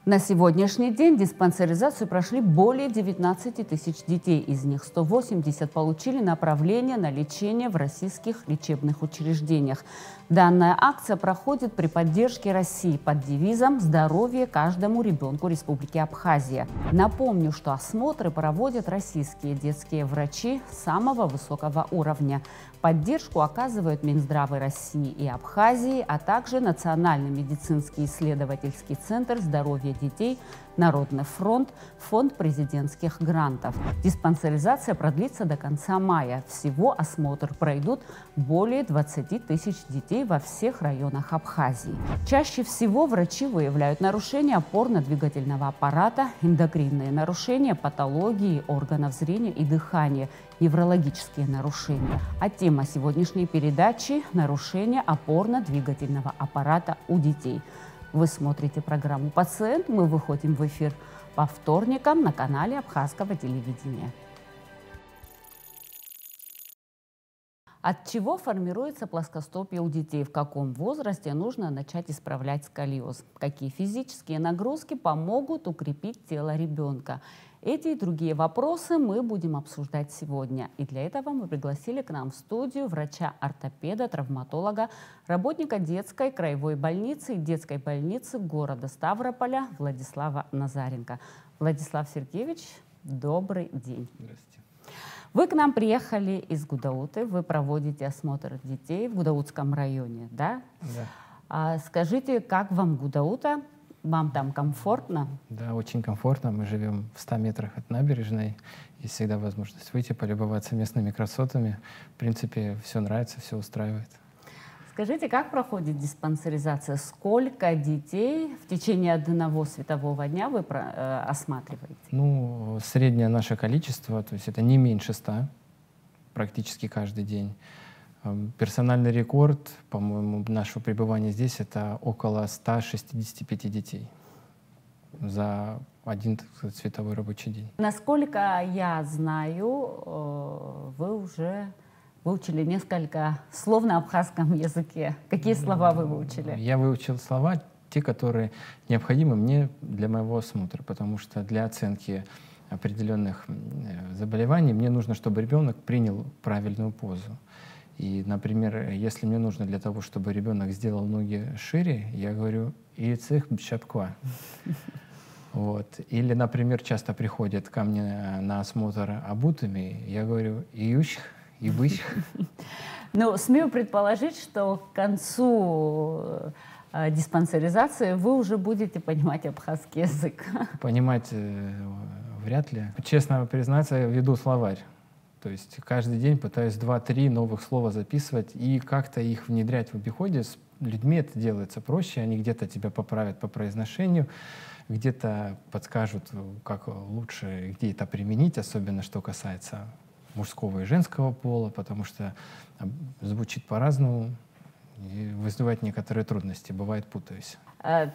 На сегодняшний день диспансеризацию прошли более 19 тысяч детей. Из них 180 получили направление на лечение в российских лечебных учреждениях. Данная акция проходит при поддержке России под девизом «Здоровье каждому ребенку Республики Абхазия». Напомню, что осмотры проводят российские детские врачи самого высокого уровня. Поддержку оказывают Минздравы России и Абхазии, а также Национальный медицинский исследовательский центр здоровья детей, Народный фронт, Фонд президентских грантов. Диспансеризация продлится до конца мая. Всего осмотр пройдут более 20 тысяч детей во всех районах Абхазии. Чаще всего врачи выявляют нарушения опорно-двигательного аппарата, эндокринные нарушения, патологии органов зрения и дыхания, неврологические нарушения. А тема сегодняшней передачи – нарушения опорно-двигательного аппарата у детей. Вы смотрите программу «Пациент». Мы выходим в эфир по вторникам на канале Абхазского телевидения. От чего формируется плоскостопие у детей? В каком возрасте нужно начать исправлять сколиоз? Какие физические нагрузки помогут укрепить тело ребенка? Эти и другие вопросы мы будем обсуждать сегодня. И для этого мы пригласили к нам в студию врача-ортопеда, травматолога, работника детской краевой больницы и детской больницы города Ставрополя Владислава Назаренко. Владислав Сергеевич, добрый день. Здравствуйте. Вы к нам приехали из Гудауты, вы проводите осмотр детей в Гудаутском районе, да? Да. Скажите, как вам Гудаута? Вам там комфортно? Да, очень комфортно. Мы живем в 100 метрах от набережной. Есть всегда возможность выйти, полюбоваться местными красотами. В принципе, все нравится, все устраивает. Скажите, как проходит диспансеризация? Сколько детей в течение одного светового дня вы осматриваете? Ну, среднее наше количество, то есть это не меньше 100, практически каждый день. Персональный рекорд, по-моему, нашего пребывания здесь — это около 165 детей за один, так сказать, световой рабочий день. Насколько я знаю, вы уже выучили несколько слов на абхазском языке. Какие слова вы выучили? Я выучил слова, те, которые необходимы мне для моего осмотра, потому что для оценки определенных заболеваний мне нужно, чтобы ребенок принял правильную позу. И, например, если мне нужно для того, чтобы ребенок сделал ноги шире, я говорю «иецех бшапква». Вот. Или, например, часто приходят ко мне на осмотр обутыми, я говорю «иющх», «ибыщх». Ну, смею предположить, что к концу диспансеризации вы уже будете понимать абхазский язык. Понимать вряд ли. Честно признаться, я веду словарь. То есть каждый день пытаюсь 2-3 новых слова записывать и как-то их внедрять в обиходе. С людьми это делается проще, они где-то тебя поправят по произношению, где-то подскажут, как лучше, где это применить, особенно что касается мужского и женского пола, потому что звучит по-разному и вызывает некоторые трудности, бывает путаюсь.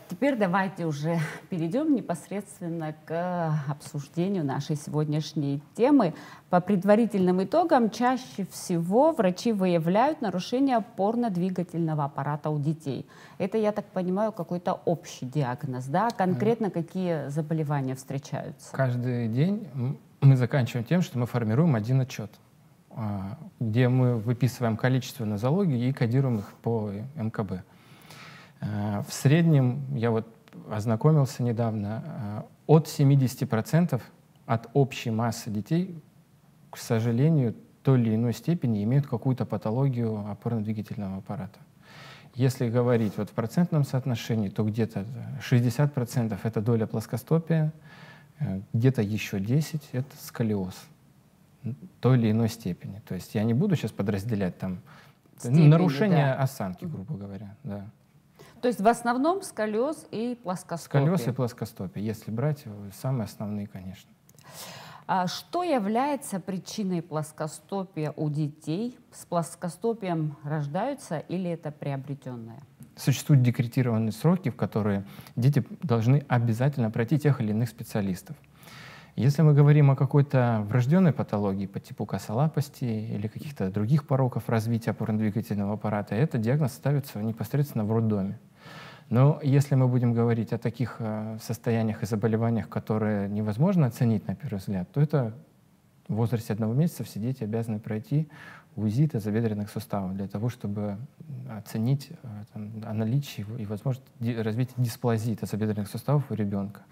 Теперь давайте уже перейдем непосредственно к обсуждению нашей сегодняшней темы. По предварительным итогам, чаще всего врачи выявляют нарушение опорно-двигательного аппарата у детей. Это, я так понимаю, какой-то общий диагноз, да? Конкретно какие заболевания встречаются? Каждый день мы заканчиваем тем, что мы формируем один отчет, где мы выписываем количество нозологий и кодируем их по МКБ. В среднем, я вот ознакомился недавно, от 70% от общей массы детей, к сожалению, в той или иной степени имеют какую-то патологию опорно-двигательного аппарата. Если говорить вот в процентном соотношении, то где-то 60% это доля плоскостопия, где-то еще 10% это сколиоз той или иной степени. То есть я не буду сейчас подразделять там нарушение осанки, грубо говоря. Да. То есть в основном сколиоз и плоскостопие. Сколиоз и плоскостопие, если брать самые основные, конечно. Что является причиной плоскостопия у детей? С плоскостопием рождаются или это приобретенное? Существуют декретированные сроки, в которые дети должны обязательно пройти тех или иных специалистов. Если мы говорим о какой-то врожденной патологии по типу косолапости или каких-то других пороков развития опорно-двигательного аппарата, этот диагноз ставится непосредственно в роддоме. Но если мы будем говорить о таких состояниях и заболеваниях, которые невозможно оценить на первый взгляд, то это в возрасте 1 месяца все дети обязаны пройти УЗИ тазобедренных суставов для того, чтобы оценить о наличии и возможность развития дисплазии тазобедренных суставов у ребенка.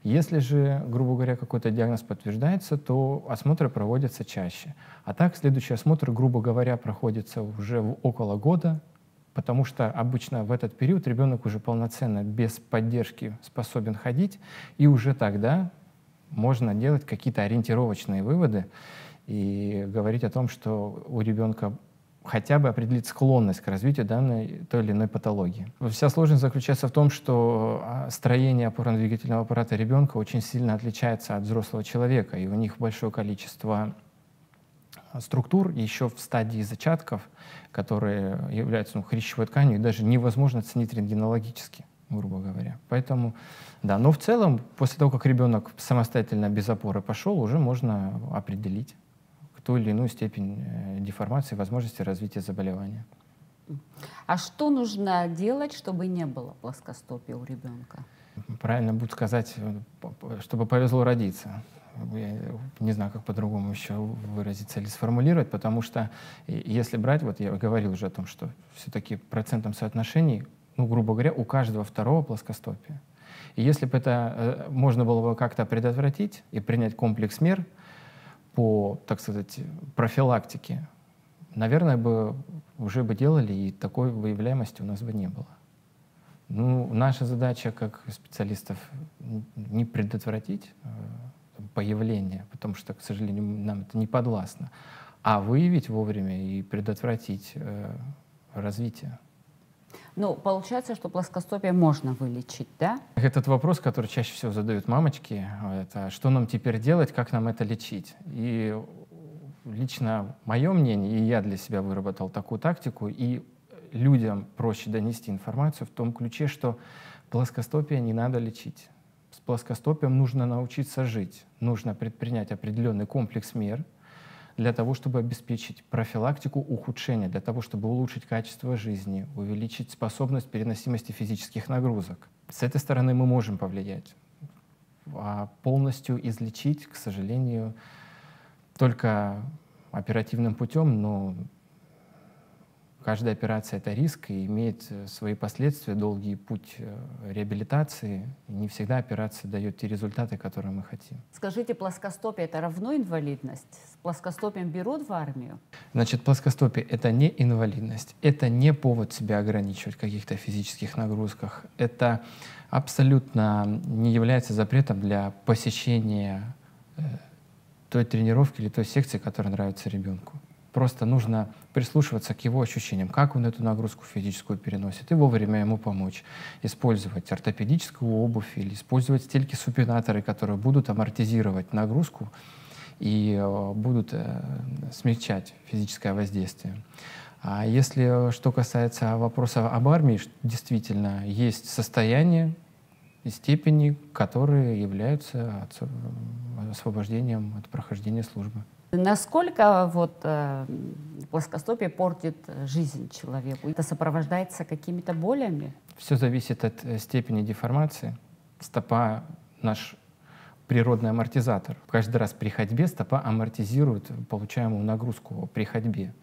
Если же, грубо говоря, какой-то диагноз подтверждается, то осмотры проводятся чаще. А так, следующий осмотр, грубо говоря, проходится уже около года, потому что обычно в этот период ребенок уже полноценно, без поддержки способен ходить, и уже тогда можно делать какие-то ориентировочные выводы и говорить о том, что у ребенка хотя бы определить склонность к развитию данной той или иной патологии. Вся сложность заключается в том, что строение опорно-двигательного аппарата ребенка очень сильно отличается от взрослого человека, и у них большое количество структур еще в стадии зачатков, которые являются хрящевой тканью, и даже невозможно оценить рентгенологически, грубо говоря. Поэтому, да, но в целом, после того, как ребенок самостоятельно без опоры пошел, уже можно определить ту или иную степень деформации, возможности развития заболевания. А что нужно делать, чтобы не было плоскостопия у ребенка? Правильно будет сказать, чтобы повезло родиться. Я не знаю, как по-другому еще выразиться или сформулировать, потому что если брать, вот я говорил уже о том, что все-таки процентном соотношении, ну, грубо говоря, у каждого второго плоскостопия. И если бы это можно было бы как-то предотвратить и принять комплекс мер по, так сказать, профилактике, наверное, бы уже бы делали, и такой выявляемости у нас бы не было. Ну, наша задача как специалистов не предотвратить появление, потому что, к сожалению, нам это не подвластно, а выявить вовремя и предотвратить развитие. Ну, получается, что плоскостопие можно вылечить, да? Этот вопрос, который чаще всего задают мамочки, это что нам теперь делать, как нам это лечить? И лично мое мнение, и я для себя выработал такую тактику, и людям проще донести информацию в том ключе, что плоскостопие не надо лечить. С плоскостопием нужно научиться жить, нужно предпринять определенный комплекс мер для того, чтобы обеспечить профилактику ухудшения, для того, чтобы улучшить качество жизни, увеличить способность переносимости физических нагрузок. С этой стороны мы можем повлиять. А полностью излечить, к сожалению, только оперативным путем, но каждая операция — это риск и имеет свои последствия, долгий путь реабилитации. И не всегда операция дает те результаты, которые мы хотим. Скажите, плоскостопие — это равно инвалидность? С плоскостопием берут в армию? Значит, плоскостопие — это не инвалидность, это не повод себя ограничивать в каких-то физических нагрузках. Это абсолютно не является запретом для посещения той тренировки или той секции, которая нравится ребенку. Просто нужно прислушиваться к его ощущениям, как он эту нагрузку физическую переносит, и вовремя ему помочь. Использовать ортопедическую обувь или использовать стельки-супинаторы, которые будут амортизировать нагрузку и будут смягчать физическое воздействие. А если что касается вопроса об армии, действительно есть состояния и степени, которые являются освобождением от прохождения службы. Насколько плоскостопие портит жизнь человеку? Это сопровождается какими-то болями? Все зависит от степени деформации. Стопа — наш природный амортизатор. Каждый раз при ходьбе стопа амортизирует получаемую нагрузку при ходьбе.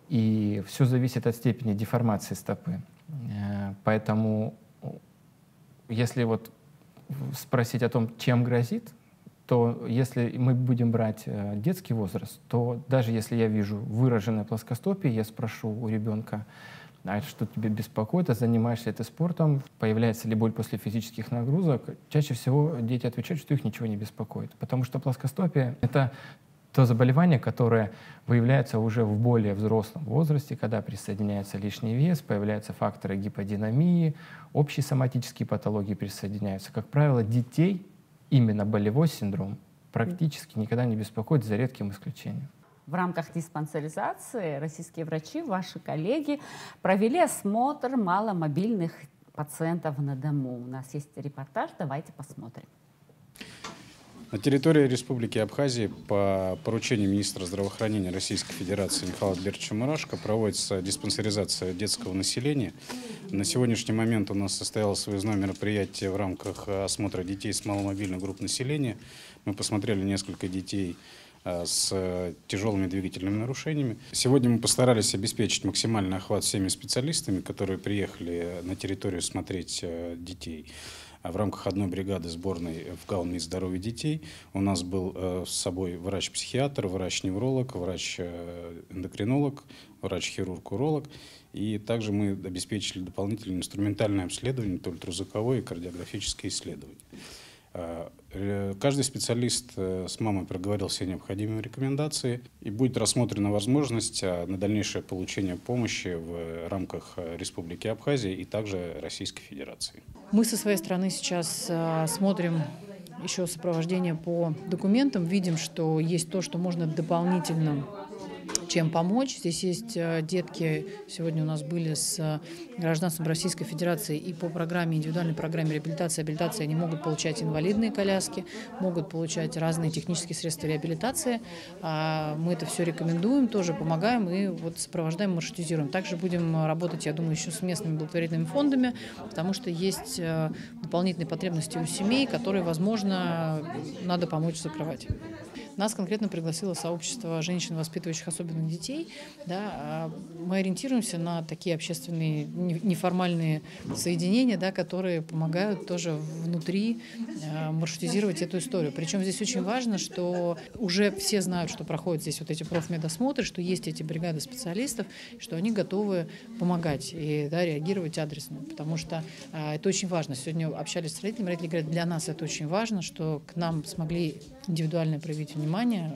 И все зависит от степени деформации стопы. Поэтому, если спросить о том, чем грозит, то если мы будем брать детский возраст, то даже если я вижу выраженное плоскостопие, я спрошу у ребенка, а что тебя беспокоит, а занимаешься ли ты спортом, появляется ли боль после физических нагрузок, чаще всего дети отвечают, что их ничего не беспокоит. Потому что плоскостопие — это то заболевание, которое выявляется уже в более взрослом возрасте, когда присоединяется лишний вес, появляются факторы гиподинамии, общие соматические патологии присоединяются. Как правило, детей именно болевой синдром практически никогда не беспокоит, за редким исключением. В рамках диспансеризации российские врачи, ваши коллеги, провели осмотр маломобильных пациентов на дому. У нас есть репортаж, давайте посмотрим. На территории Республики Абхазия по поручению министра здравоохранения Российской Федерации Михаила Альбертовича Мурашко проводится диспансеризация детского населения. На сегодняшний момент у нас состоялось выездное мероприятие в рамках осмотра детей с маломобильных групп населения. Мы посмотрели несколько детей с тяжелыми двигательными нарушениями. Сегодня мы постарались обеспечить максимальный охват всеми специалистами, которые приехали на территорию смотреть детей. В рамках одной бригады сборной в ГАУ «Здоровье детей» у нас был с собой врач-психиатр, врач-невролог, врач-эндокринолог, врач-хирург-уролог. И также мы обеспечили дополнительное инструментальное обследование, то ультразвуковое и кардиографическое исследование. Каждый специалист с мамой проговорил все необходимые рекомендации, и будет рассмотрена возможность на дальнейшее получение помощи в рамках Республики Абхазия и также Российской Федерации. Мы со своей стороны сейчас смотрим еще сопровождение по документам, видим, что есть то, что можно дополнительно чем помочь. Здесь есть детки, сегодня у нас были с гражданством Российской Федерации, и по программе, индивидуальной программе реабилитации они могут получать инвалидные коляски, могут получать разные технические средства реабилитации. Мы это все рекомендуем, тоже помогаем и вот сопровождаем, маршрутизируем. Также будем работать, я думаю, еще с местными благотворительными фондами, потому что есть дополнительные потребности у семей, которые, возможно, надо помочь закрывать. Нас конкретно пригласило сообщество женщин, воспитывающих особенных детей. Да, мы ориентируемся на такие общественные неформальные соединения, да, которые помогают тоже внутри маршрутизировать эту историю. Причем здесь очень важно, что уже все знают, что проходят здесь вот эти профмедосмотры, что есть эти бригады специалистов, что они готовы помогать и, да, реагировать адресно. Потому что это очень важно. Сегодня общались с родителями, родители говорят, для нас это очень важно, что к нам смогли индивидуально проявить внимание,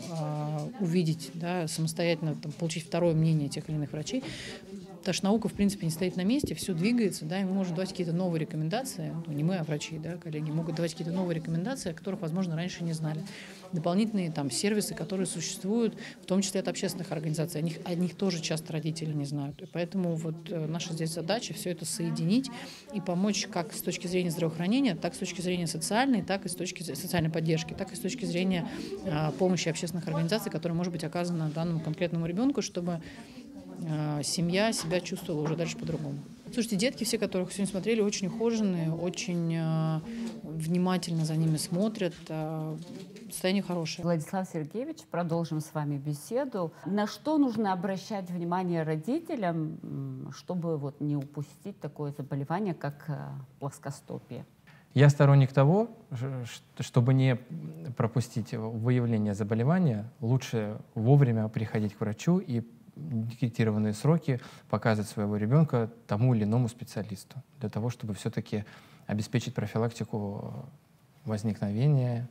увидеть, да, самостоятельно там, получить второе мнение тех или иных врачей. Потому что наука, в принципе, не стоит на месте, все двигается, да, и мы можем давать какие-то новые рекомендации, ну, не мы, а врачи, да, коллеги, могут давать какие-то новые рекомендации, о которых, возможно, раньше не знали. Дополнительные там сервисы, которые существуют, в том числе от общественных организаций, о них тоже часто родители не знают. И поэтому вот наша здесь задача все это соединить и помочь как с точки зрения здравоохранения, так и с точки зрения социальной, так и с точки зрения социальной поддержки, так и с точки зрения помощи общественных организаций, которая может быть оказана данному конкретному ребенку, чтобы семья себя чувствовала уже дальше по-другому. Слушайте, детки все, которых сегодня смотрели, очень ухоженные, очень внимательно за ними смотрят. Состояние хорошее. Владислав Сергеевич, продолжим с вами беседу. На что нужно обращать внимание родителям, чтобы вот не упустить такое заболевание, как плоскостопие? Я сторонник того, чтобы не пропустить выявление заболевания, лучше вовремя приходить к врачу и диктерированные сроки показывать своего ребенка тому или иному специалисту, для того, чтобы все-таки обеспечить профилактику возникновения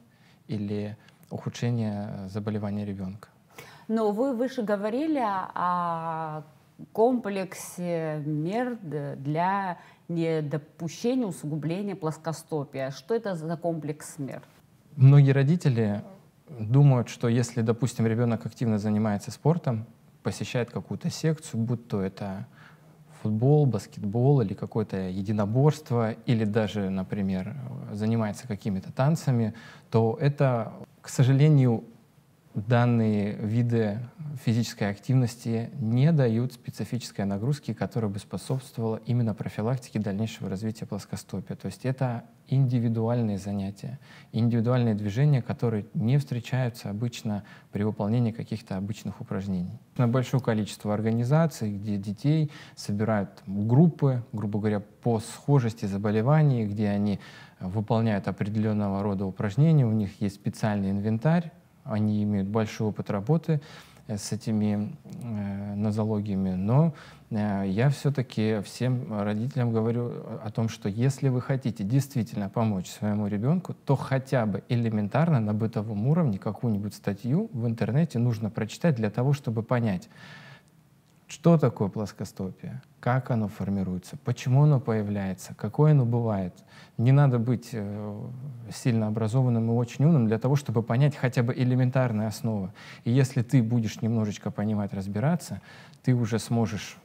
или ухудшения заболевания ребенка. Но вы выше говорили о комплексе мер для недопущения усугубления плоскостопия. Что это за комплекс мер? Многие родители думают, что если, допустим, ребенок активно занимается спортом, посещает какую-то секцию, будь то это футбол, баскетбол или какое-то единоборство, или даже, например, занимается какими-то танцами, то это, к сожалению, данные виды физической активности не дают специфической нагрузки, которая бы способствовала именно профилактике дальнейшего развития плоскостопия. То есть это индивидуальные занятия, индивидуальные движения, которые не встречаются обычно при выполнении каких-то обычных упражнений. На большое количество организаций, где детей собирают группы, грубо говоря, по схожести заболеваний, где они выполняют определенного рода упражнения, у них есть специальный инвентарь, они имеют большой опыт работы с этими нозологиями, но я все-таки всем родителям говорю о том, что если вы хотите действительно помочь своему ребенку, то хотя бы элементарно на бытовом уровне какую-нибудь статью в интернете нужно прочитать для того, чтобы понять, что такое плоскостопие, как оно формируется, почему оно появляется, какое оно бывает. Не надо быть сильно образованным и очень умным для того, чтобы понять хотя бы элементарные основы. И если ты будешь немножечко понимать, разбираться, ты уже сможешь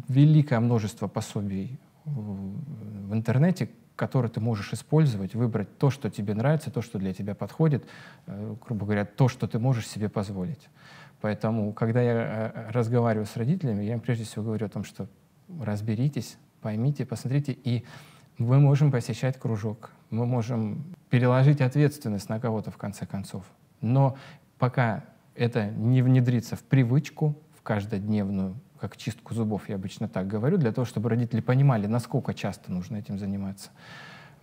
великое множество пособий в интернете, который ты можешь использовать, выбрать то, что тебе нравится, то, что для тебя подходит, грубо говоря, то, что ты можешь себе позволить. Поэтому, когда я разговариваю с родителями, я им прежде всего говорю о том, что разберитесь, поймите, посмотрите, и мы можем посещать кружок, мы можем переложить ответственность на кого-то в конце концов. Но пока это не внедрится в привычку, в каждодневную, как чистку зубов, я обычно так говорю, для того, чтобы родители понимали, насколько часто нужно этим заниматься,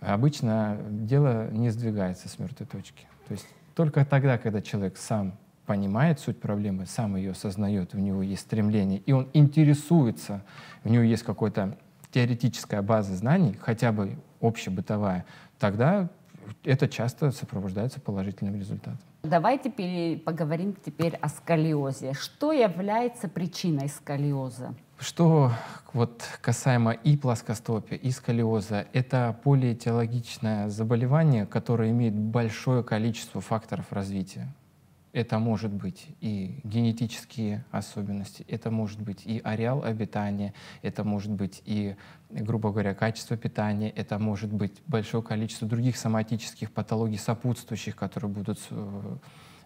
обычно дело не сдвигается с мертвой точки. То есть только тогда, когда человек сам понимает суть проблемы, сам ее осознает, у него есть стремление, и он интересуется, у него есть какая-то теоретическая база знаний, хотя бы общебытовая, тогда это часто сопровождается положительным результатом. Давайте поговорим теперь о сколиозе. Что является причиной сколиоза? Что вот касаемо и плоскостопия, и сколиоза, это полиэтиологичное заболевание, которое имеет большое количество факторов развития. Это может быть и генетические особенности, это может быть и ареал обитания, это может быть и, грубо говоря, качество питания, это может быть большое количество других соматических патологий, сопутствующих, которые будут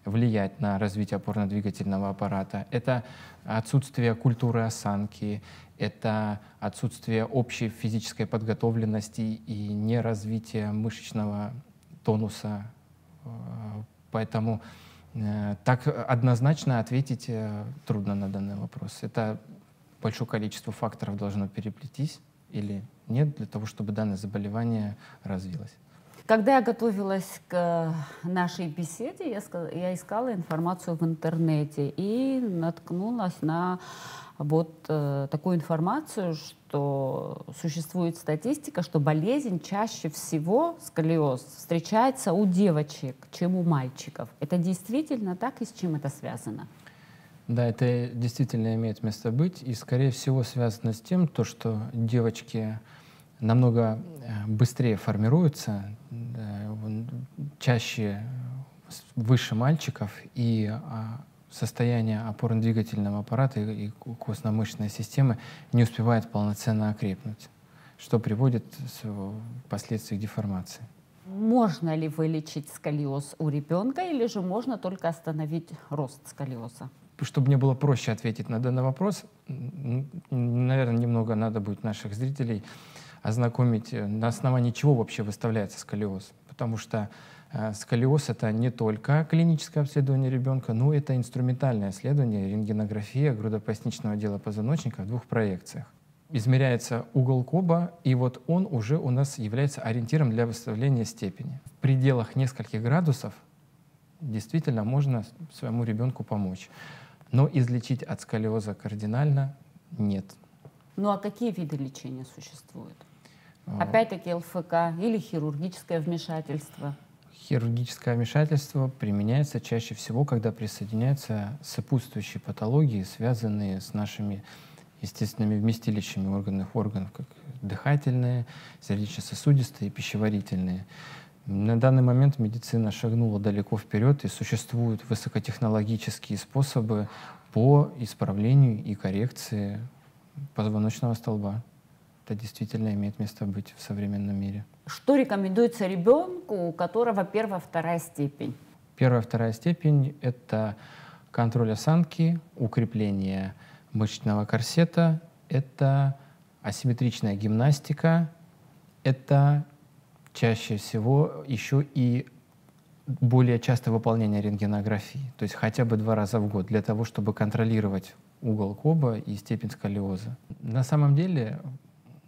влиять на развитие опорно-двигательного аппарата. Это отсутствие культуры осанки, это отсутствие общей физической подготовленности и неразвитие мышечного тонуса. Поэтому так однозначно ответить трудно на данный вопрос. Это большое количество факторов должно переплетись или нет для того, чтобы данное заболевание развилось. Когда я готовилась к нашей беседе, я искала информацию в интернете и наткнулась на вот такую информацию, что существует статистика, что болезнь чаще всего, сколиоз, встречается у девочек, чем у мальчиков. Это действительно так и с чем это связано? Да, это действительно имеет место быть, и, скорее всего, связано с тем, что девочки намного быстрее формируются, чаще выше мальчиков, и состояние опорно-двигательного аппарата и костно-мышечной системы не успевает полноценно окрепнуть, что приводит к последствиям деформации. Можно ли вылечить сколиоз у ребенка, или же можно только остановить рост сколиоза? Чтобы мне было проще ответить на данный вопрос, наверное, немного надо будет наших зрителей ознакомить, на основании чего вообще выставляется сколиоз. Потому что сколиоз — это не только клиническое обследование ребенка, но это инструментальное исследование, рентгенография грудопоясничного отдела позвоночника в двух проекциях. Измеряется угол Коба, и вот он уже у нас является ориентиром для выставления степени. В пределах нескольких градусов действительно можно своему ребенку помочь. Но излечить от сколиоза кардинально нет. Ну а какие виды лечения существуют? Опять-таки ЛФК или хирургическое вмешательство? Хирургическое вмешательство применяется чаще всего, когда присоединяются сопутствующие патологии, связанные с нашими естественными вместилищами органов, как дыхательные, сердечно-сосудистые и пищеварительные. На данный момент медицина шагнула далеко вперед, и существуют высокотехнологические способы по исправлению и коррекции позвоночного столба. Это действительно имеет место быть в современном мире. Что рекомендуется ребенку, у которого первая, вторая степень? Первая, вторая степень — это контроль осанки, укрепление мышечного корсета, это асимметричная гимнастика, это чаще всего еще и более частое выполнение рентгенографии, то есть хотя бы 2 раза в год, для того, чтобы контролировать угол Коба и степень сколиоза. На самом деле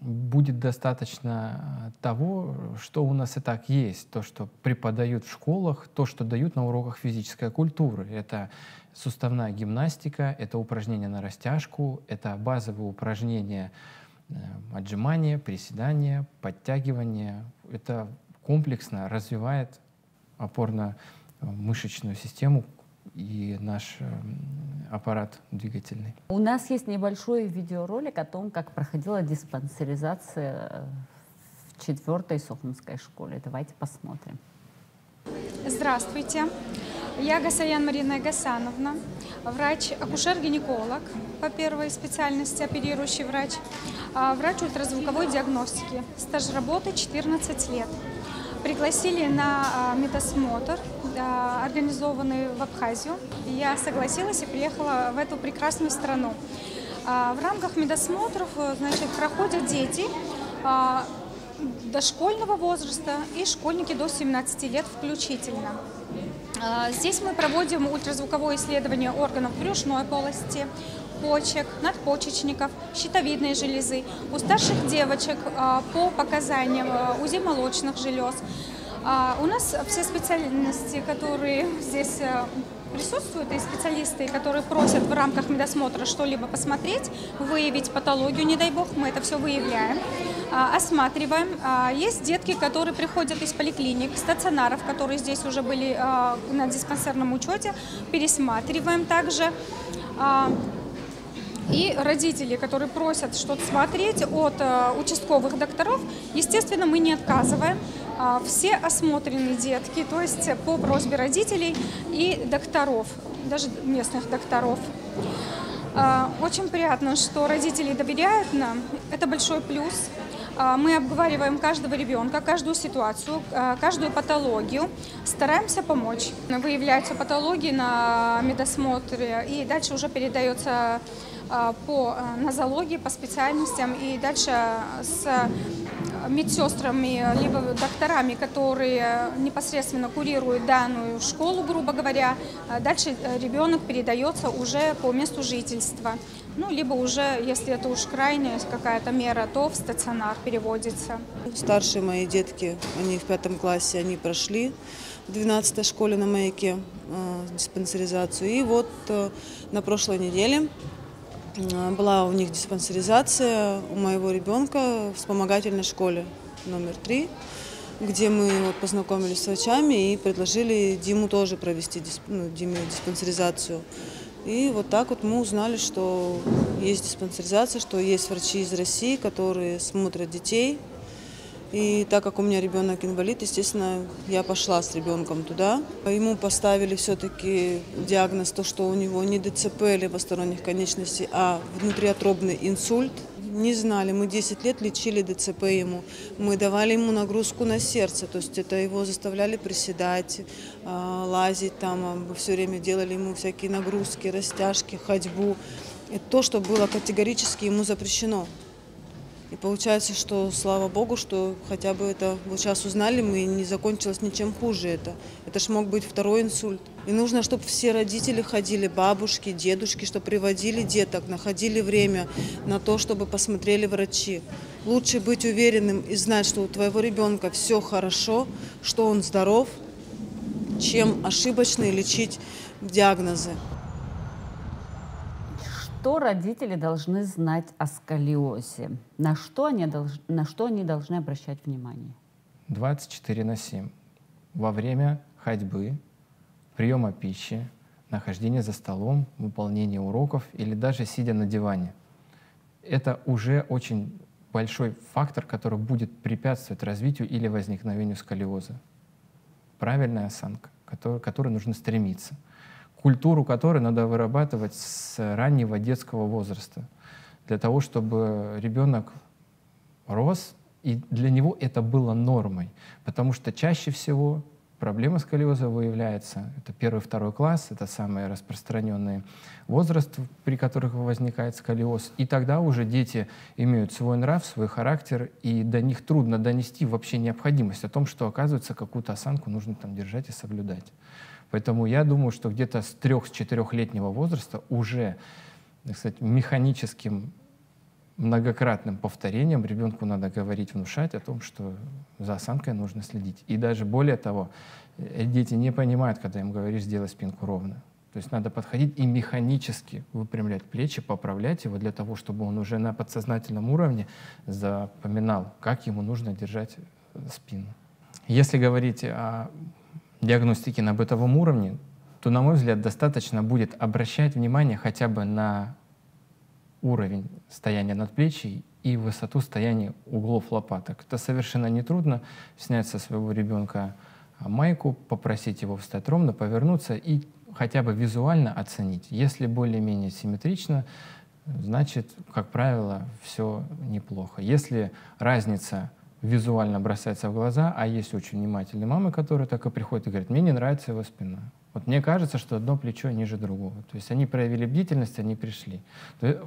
будет достаточно того, что у нас и так есть, то, что преподают в школах, то, что дают на уроках физической культуры. Это суставная гимнастика, это упражнения на растяжку, это базовые упражнения отжимания, приседания, подтягивания. Это комплексно развивает опорно-мышечную систему и наш аппарат двигательный. У нас есть небольшой видеоролик о том, как проходила диспансеризация в 4-й Сохумской школе. Давайте посмотрим. Здравствуйте, я Гасаян Марина Гасановна, врач-акушер-гинеколог по первой специальности, оперирующий врач, врач ультразвуковой диагностики, стаж работы 14 лет. Пригласили на медосмотр, организованный в Абхазию. Я согласилась и приехала в эту прекрасную страну. В рамках медосмотров, значит, проходят дети дошкольного возраста и школьники до 17 лет включительно. Здесь мы проводим ультразвуковое исследование органов брюшной полости, почек, надпочечников, щитовидной железы. У старших девочек по показаниям УЗИ молочных желез. У нас все специальности, которые здесь присутствуют, и специалисты, которые просят в рамках медосмотра что-либо посмотреть, выявить патологию, не дай бог, мы это все выявляем, осматриваем. Есть детки, которые приходят из поликлиник, стационаров, которые здесь уже были на диспансерном учете, пересматриваем также. И родители, которые просят что-то смотреть от участковых докторов, естественно, мы не отказываем. Все осмотрены детки, то есть по просьбе родителей и докторов, даже местных докторов. Очень приятно, что родители доверяют нам, это большой плюс. Мы обговариваем каждого ребенка, каждую ситуацию, каждую патологию, стараемся помочь. Выявляются патологии на медосмотре и дальше уже передается по нозологии, по специальностям и дальше с медсестрами, либо докторами, которые непосредственно курируют данную школу, грубо говоря, дальше ребенок передается уже по месту жительства. Ну, либо уже, если это уж крайняя какая-то мера, то в стационар переводится. Старшие мои детки, они в 5 классе, они прошли в 12-й школе на Маяке диспансеризацию. И вот на прошлой неделе была у них диспансеризация у моего ребенка в вспомогательной школе номер 3, где мы познакомились с врачами и предложили Диму тоже провести Диме диспансеризацию. И вот так вот мы узнали, что есть диспансеризация, что есть врачи из России, которые смотрят детей. И так как у меня ребенок инвалид, естественно, я пошла с ребенком туда. Ему поставили все-таки диагноз, то, что у него не ДЦП левосторонних конечностей, а внутриутробный инсульт. Не знали, мы 10 лет лечили ДЦП ему. Мы давали ему нагрузку на сердце, то есть это его заставляли приседать, лазить там, все время делали ему всякие нагрузки, растяжки, ходьбу. Это то, что было категорически ему запрещено. И получается, что слава богу, что хотя бы это вот сейчас узнали мы, и не закончилось ничем хуже это. Это ж мог быть второй инсульт. И нужно, чтобы все родители ходили, бабушки, дедушки, чтобы приводили деток, находили время на то, чтобы посмотрели врачи. Лучше быть уверенным и знать, что у твоего ребенка все хорошо, что он здоров, чем ошибочно лечить диагнозы. Что родители должны знать о сколиозе? На что они должны обращать внимание? 24/7. Во время ходьбы, приема пищи, нахождения за столом, выполнения уроков или даже сидя на диване. Это уже очень большой фактор, который будет препятствовать развитию или возникновению сколиоза. Правильная осанка, к которой нужно стремиться. Культуру которой надо вырабатывать с раннего детского возраста, для того, чтобы ребенок рос, и для него это было нормой. Потому что чаще всего проблема сколиоза выявляется, это 1-2 класс, это самый распространенный возраст, при которых возникает сколиоз. И тогда уже дети имеют свой нрав, свой характер, и до них трудно донести вообще необходимость о том, что, оказывается, какую-то осанку нужно там держать и соблюдать. Поэтому я думаю, что где-то с 3-4-летнего возраста уже, так сказать, механическим многократным повторением ребенку надо говорить, внушать о том, что за осанкой нужно следить. И даже более того, дети не понимают, когда им говоришь «сделай спинку ровно». То есть надо подходить и механически выпрямлять плечи, поправлять его для того, чтобы он уже на подсознательном уровне запоминал, как ему нужно держать спину. Если говорить о диагностики на бытовом уровне, то, на мой взгляд, достаточно будет обращать внимание хотя бы на уровень стояния надплечий и высоту стояния углов лопаток. Это совершенно нетрудно. Снять со своего ребенка майку, попросить его встать ровно, повернуться и хотя бы визуально оценить. Если более-менее симметрично, значит, как правило, все неплохо. Если разница визуально бросается в глаза, а есть очень внимательные мамы, которые так и приходят и говорят: мне не нравится его спина. Вот мне кажется, что одно плечо ниже другого. То есть они проявили бдительность, они пришли.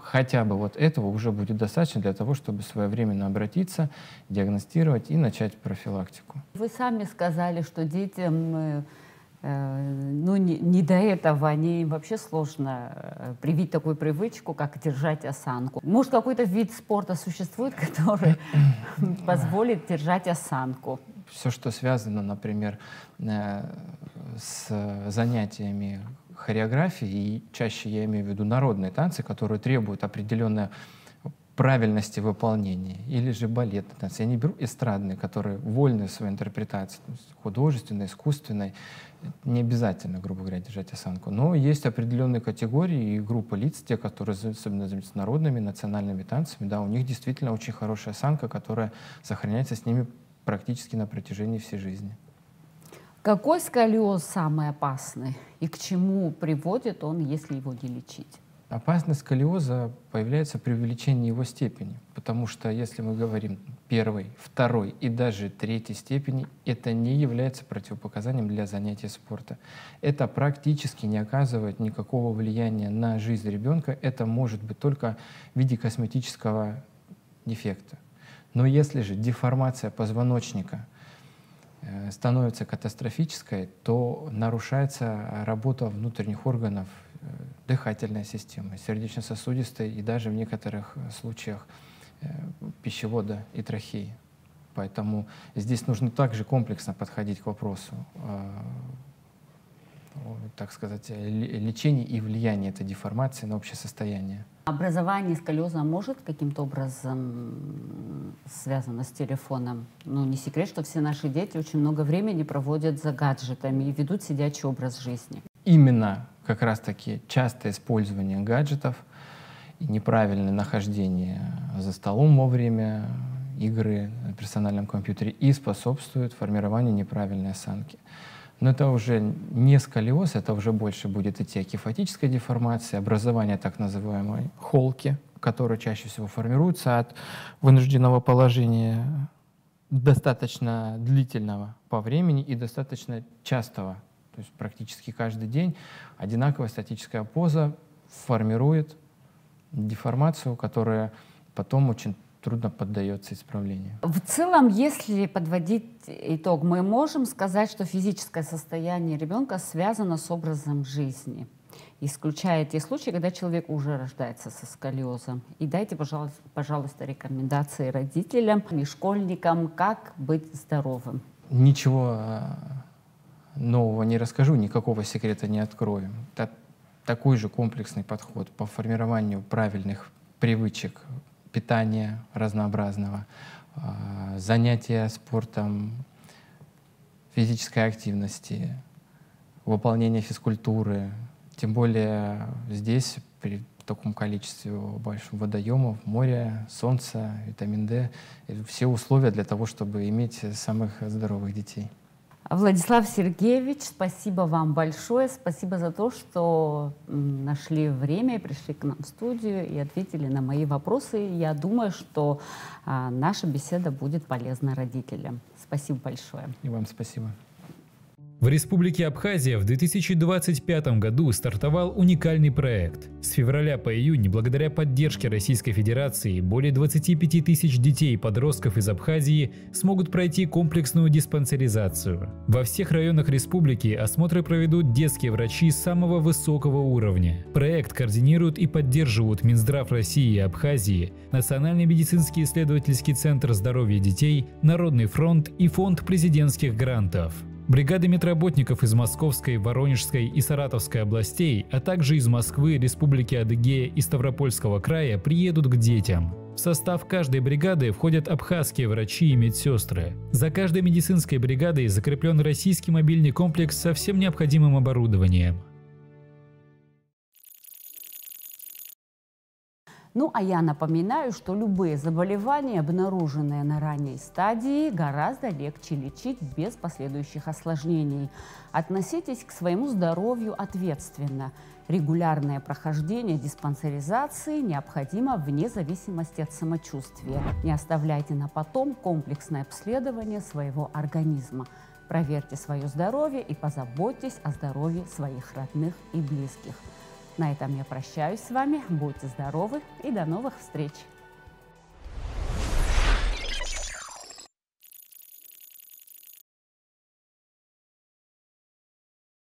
Хотя бы вот этого уже будет достаточно для того, чтобы своевременно обратиться, диагностировать и начать профилактику. Вы сами сказали, что детям ну, не до этого, они вообще сложно привить такую привычку, как держать осанку. Может, какой-то вид спорта существует, который позволит держать осанку? Все, что связано, например, с занятиями хореографией, и чаще я имею в виду народные танцы, которые требуют определенной правильности выполнения, или же балетные танцы. Я не беру эстрадные, которые вольны в своей интерпретации, художественной, искусственной. Не обязательно, грубо говоря, держать осанку. Но есть определенные категории и группы лиц, те, которые особенно занимаются народными, национальными танцами, да, у них действительно очень хорошая осанка, которая сохраняется с ними практически на протяжении всей жизни. Какой сколиоз самый опасный и к чему приводит он, если его не лечить? Опасность сколиоза появляется при увеличении его степени, потому что если мы говорим первой, второй и даже третьей степени, это не является противопоказанием для занятия спорта. Это практически не оказывает никакого влияния на жизнь ребенка, это может быть только в виде косметического дефекта. Но если же деформация позвоночника становится катастрофической, то нарушается работа внутренних органов, дыхательная система, сердечно-сосудистой и даже в некоторых случаях пищевода и трахеи. Поэтому здесь нужно также комплексно подходить к вопросу, так сказать, лечения и влияния этой деформации на общее состояние. Образование сколиоза может каким-то образом связано с телефоном? Ну, не секрет, что все наши дети очень много времени проводят за гаджетами и ведут сидячий образ жизни. Именно как раз-таки частое использование гаджетов и неправильное нахождение за столом во время игры на персональном компьютере и способствует формированию неправильной осанки. Но это уже не сколиоз, это уже больше будет идти о кифотической деформации, образование так называемой холки, которая чаще всего формируется от вынужденного положения достаточно длительного по времени и достаточно частого. То есть практически каждый день одинаковая статическая поза формирует деформацию, которая потом очень трудно поддается исправлению. В целом, если подводить итог, мы можем сказать, что физическое состояние ребенка связано с образом жизни, исключая те случаи, когда человек уже рождается со сколиозом. И дайте, пожалуйста, рекомендации родителям и школьникам, как быть здоровым. Ничего нового не расскажу, никакого секрета не открою. Это такой же комплексный подход по формированию правильных привычек питания разнообразного, занятия спортом, физической активности, выполнения физкультуры. Тем более здесь при таком количестве больших водоемов, моря, солнца, витамин D, все условия для того, чтобы иметь самых здоровых детей. Владислав Сергеевич, спасибо вам большое. Спасибо за то, что нашли время и пришли к нам в студию и ответили на мои вопросы. Я думаю, что наша беседа будет полезна родителям. Спасибо большое. И вам спасибо. В Республике Абхазия в 2025 году стартовал уникальный проект. С февраля по июнь, благодаря поддержке Российской Федерации, более 25 тысяч детей и подростков из Абхазии смогут пройти комплексную диспансеризацию. Во всех районах республики осмотры проведут детские врачи самого высокого уровня. Проект координируют и поддерживают Минздрав России и Абхазии, Национальный медицинский исследовательский центр здоровья детей, Народный фронт и Фонд президентских грантов. Бригады медработников из Московской, Воронежской и Саратовской областей, а также из Москвы, Республики Адыгея и Ставропольского края приедут к детям. В состав каждой бригады входят абхазские врачи и медсестры. За каждой медицинской бригадой закреплен российский мобильный комплекс со всем необходимым оборудованием. Ну а я напоминаю, что любые заболевания, обнаруженные на ранней стадии, гораздо легче лечить без последующих осложнений. Относитесь к своему здоровью ответственно. Регулярное прохождение диспансеризации необходимо вне зависимости от самочувствия. Не оставляйте на потом комплексное обследование своего организма. Проверьте свое здоровье и позаботьтесь о здоровье своих родных и близких. На этом я прощаюсь с вами. Будьте здоровы и до новых встреч!